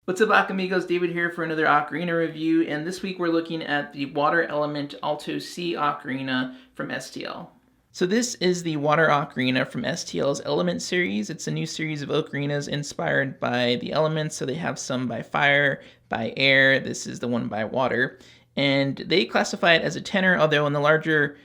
What's up, amigos? David here for another Ocarina review, and this week we're looking at the Water Element Alto C Ocarina from STL. So this is the Water Ocarina from STL's Element series. It's a new series of ocarinas inspired by the elements, so they have some by fire, by air. This is the one by water. And they classify it as a tenor, although in the larger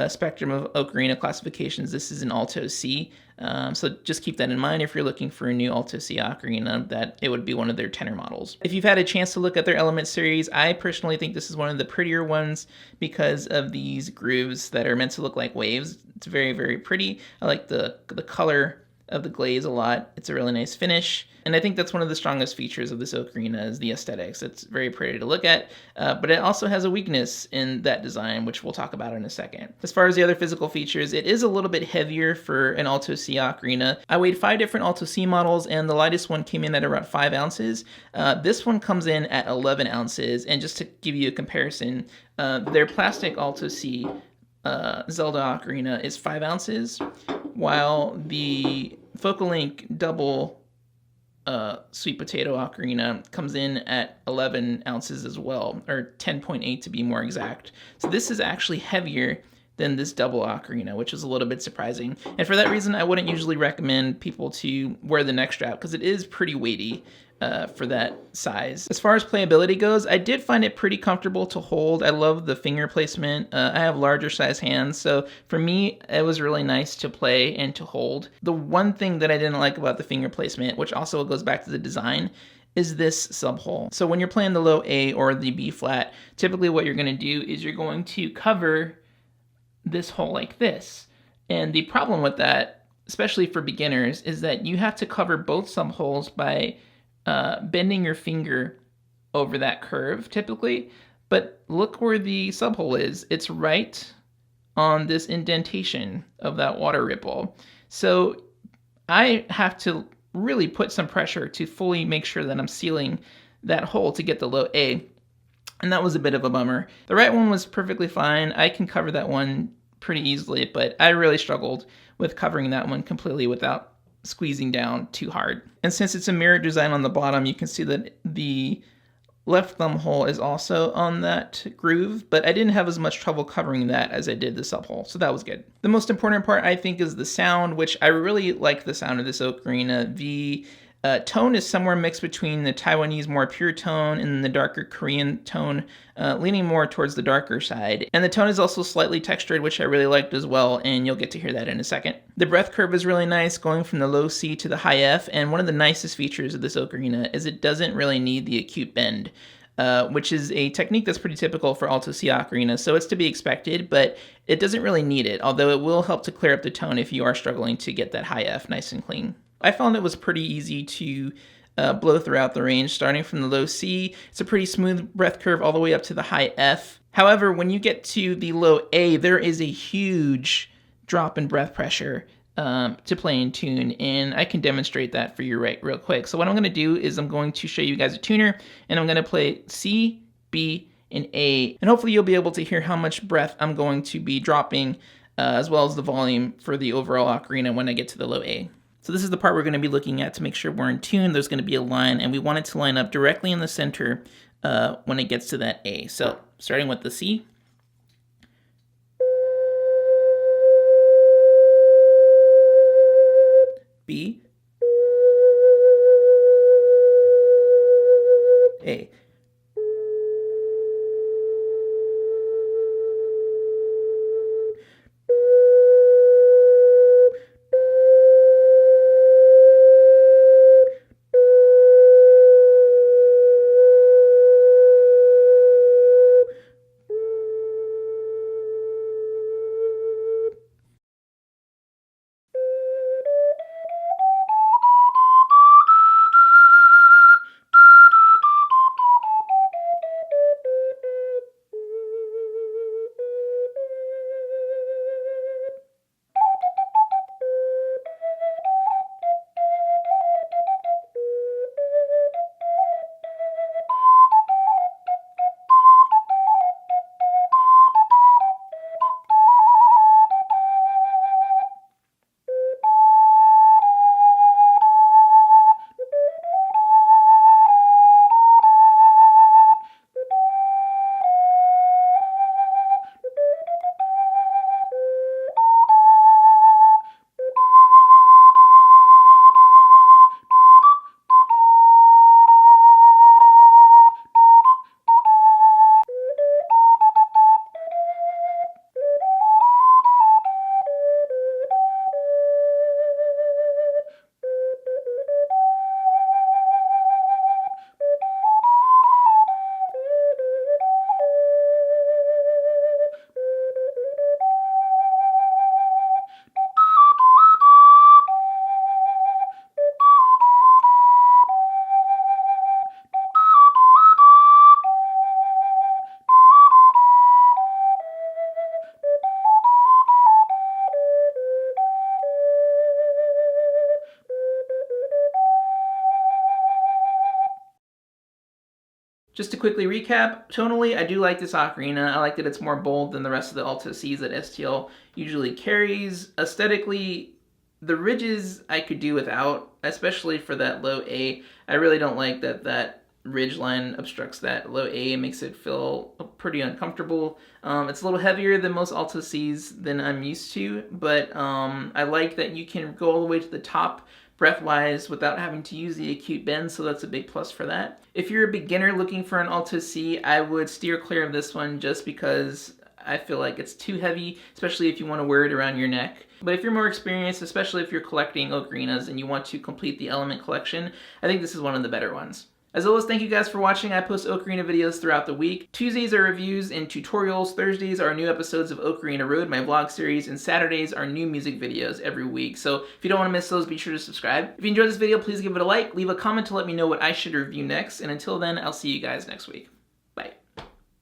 spectrum of ocarina classifications, this is an Alto C. So just keep that in mind if you're looking for a new Alto C ocarina, that it would be one of their tenor models. If you've had a chance to look at their Element series, I personally think this is one of the prettier ones because of these grooves that are meant to look like waves. It's very, very pretty. I like the color of the glaze a lot. It's a really nice finish. And I think that's one of the strongest features of this ocarina is the aesthetics. It's very pretty to look at, but it also has a weakness in that design, which we'll talk about in a second. As far as the other physical features, it is a little bit heavier for an Alto C ocarina. I weighed 5 different Alto C models, and the lightest one came in at around 5 ounces. This one comes in at 11 ounces, and just to give you a comparison, their plastic Alto C Zelda Ocarina is 5 ounces, while the Focal Link double Sweet Potato Ocarina comes in at 11 ounces as well, or 10.8 to be more exact. So this is actually heavier than this double ocarina, which is a little bit surprising. And for that reason, I wouldn't usually recommend people to wear the neck strap because it is pretty weighty for that size. As far as playability goes, I did find it pretty comfortable to hold. I love the finger placement. I have larger size hands, so for me, it was really nice to play and to hold. The one thing that I didn't like about the finger placement, which also goes back to the design, is this subhole. So when you're playing the low A or the B flat, typically what you're going to do is you're going to cover this hole like this. And the problem with that, especially for beginners, is that you have to cover both subholes by bending your finger over that curve typically. But look where the subhole is. It's right on this indentation of that water ripple. So I have to really put some pressure to fully make sure that I'm sealing that hole to get the low A. And that was a bit of a bummer. The right one was perfectly fine. I can cover that one pretty easily, but I really struggled with covering that one completely without squeezing down too hard. And since it's a mirror design on the bottom, you can see that the left thumb hole is also on that groove, but I didn't have as much trouble covering that as I did the sub hole, so that was good. The most important part, I think, is the sound, which I really like the sound of this ocarina. The tone is somewhere mixed between the Taiwanese more pure tone and the darker Korean tone, leaning more towards the darker side. And the tone is also slightly textured, which I really liked as well, and you'll get to hear that in a second. The breath curve is really nice, going from the low C to the high F, and one of the nicest features of this ocarina is it doesn't really need the acute bend. Which is a technique that's pretty typical for Alto C ocarina, so it's to be expected, but it doesn't really need it, although it will help to clear up the tone if you are struggling to get that high F nice and clean. I found it was pretty easy to blow throughout the range, starting from the low C. It's a pretty smooth breath curve all the way up to the high F. However, when you get to the low A, there is a huge drop in breath pressure to play in tune, and I can demonstrate that for you real quick. So what I'm going to do is I'm going to show you guys a tuner, and I'm going to play C, B, and A, and hopefully you'll be able to hear how much breath I'm going to be dropping, as well as the volume for the overall ocarina when I get to the low A. So this is the part we're going to be looking at to make sure we're in tune. There's going to be a line, and we want it to line up directly in the center when it gets to that A. So starting with the C. B. A. Just to quickly recap, tonally, I do like this ocarina. I like that it's more bold than the rest of the alto Cs that STL usually carries. Aesthetically, the ridges I could do without, especially for that low A. I really don't like that ridge line obstructs that low A and makes it feel pretty uncomfortable. It's a little heavier than most alto Cs than I'm used to, but I like that you can go all the way to the top breath-wise without having to use the acute bend, so that's a big plus for that. If you're a beginner looking for an alto C, I would steer clear of this one just because I feel like it's too heavy, especially if you want to wear it around your neck. But if you're more experienced, especially if you're collecting ocarinas and you want to complete the element collection, I think this is one of the better ones. As always, thank you guys for watching. I post ocarina videos throughout the week. Tuesdays are reviews and tutorials. Thursdays are new episodes of Ocarina Road, my vlog series, and Saturdays are new music videos every week. So if you don't want to miss those, be sure to subscribe. If you enjoyed this video, please give it a like, leave a comment to let me know what I should review next, and until then, I'll see you guys next week.